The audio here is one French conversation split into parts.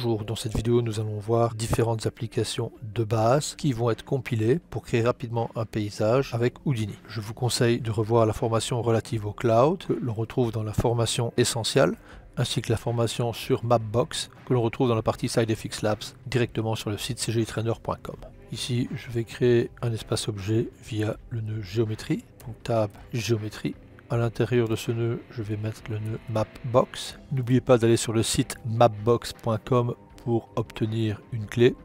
Bonjour, dans cette vidéo nous allons voir différentes applications de base qui vont être compilées pour créer rapidement un paysage avec Houdini. Je vous conseille de revoir la formation relative au cloud, que l'on retrouve dans la formation essentielle, ainsi que la formation sur Mapbox, que l'on retrouve dans la partie SideFX Labs, directement sur le site cgitrainer.com. Ici, je vais créer un espace objet via le nœud géométrie, donc tab géométrie. À l'intérieur de ce nœud, je vais mettre le nœud Mapbox. N'oubliez pas d'aller sur le site mapbox.com pour obtenir une clé.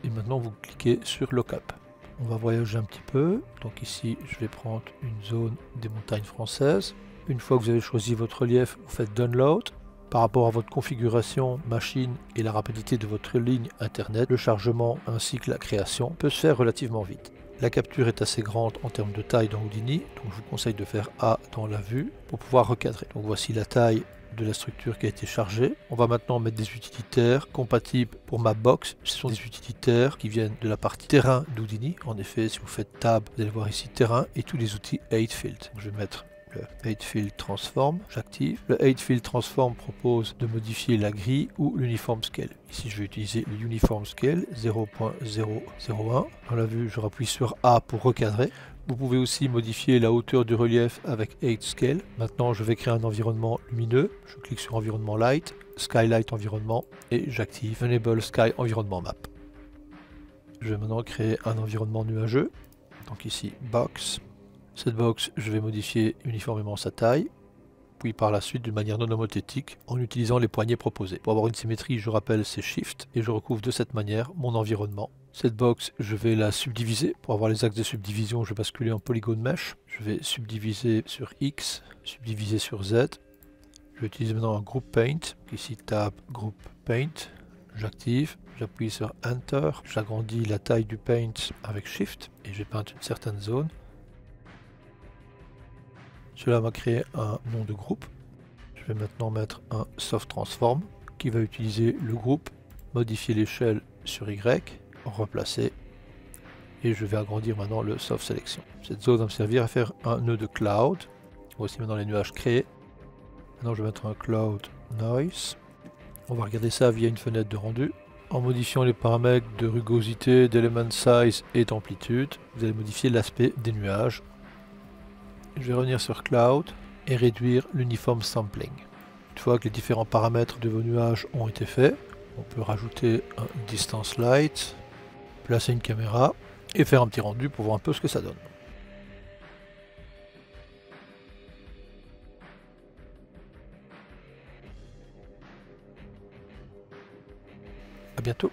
Et maintenant, vous cliquez sur Lookup. On va voyager un petit peu. Donc ici, je vais prendre une zone des montagnes françaises. Une fois que vous avez choisi votre relief, vous faites Download. Par rapport à votre configuration, machine et la rapidité de votre ligne Internet, le chargement ainsi que la création peut se faire relativement vite. La capture est assez grande en termes de taille dans Houdini, donc je vous conseille de faire A dans la vue pour pouvoir recadrer. Donc voici la taille de la structure qui a été chargée. On va maintenant mettre des utilitaires compatibles pour Mapbox. Ce sont des utilitaires qui viennent de la partie terrain d'Houdini. En effet, si vous faites Tab, vous allez voir ici terrain et tous les outils 8Field. Je vais mettre le 8Field Transform, j'active. Le 8Field Transform propose de modifier la grille ou l'Uniform Scale. Ici, je vais utiliser le Uniform Scale 0.001. Dans la vue, je rappuie sur A pour recadrer. Vous pouvez aussi modifier la hauteur du relief avec 8 Scale. Maintenant, je vais créer un environnement lumineux. Je clique sur Environnement Light, Skylight Environnement et j'active Enable Sky Environnement Map. Je vais maintenant créer un environnement nuageux. Donc ici, Box. Cette box, je vais modifier uniformément sa taille, puis par la suite d'une manière non homothétique en utilisant les poignées proposées. Pour avoir une symétrie, je rappelle, c'est Shift et je recouvre de cette manière mon environnement. Cette box, je vais la subdiviser. Pour avoir les axes de subdivision, je vais basculer en polygone mesh. Je vais subdiviser sur X, subdiviser sur Z. Je vais utiliser maintenant un group paint. Ici, tab group paint. J'active, j'appuie sur Enter. J'agrandis la taille du paint avec Shift et je vais peindre une certaine zone. Cela va créer un nom de groupe. Je vais maintenant mettre un Soft Transform qui va utiliser le groupe, modifier l'échelle sur Y, replacer et je vais agrandir maintenant le Soft Selection. Cette zone va me servir à faire un nœud de Cloud. Voici maintenant les nuages créés. Maintenant je vais mettre un Cloud Noise. On va regarder ça via une fenêtre de rendu. En modifiant les paramètres de rugosité, d'element size et d'amplitude, vous allez modifier l'aspect des nuages. Je vais revenir sur Cloud et réduire l'Uniform Sampling. Une fois que les différents paramètres de vos nuages ont été faits, on peut rajouter un Distance Light, placer une caméra et faire un petit rendu pour voir un peu ce que ça donne. À bientôt.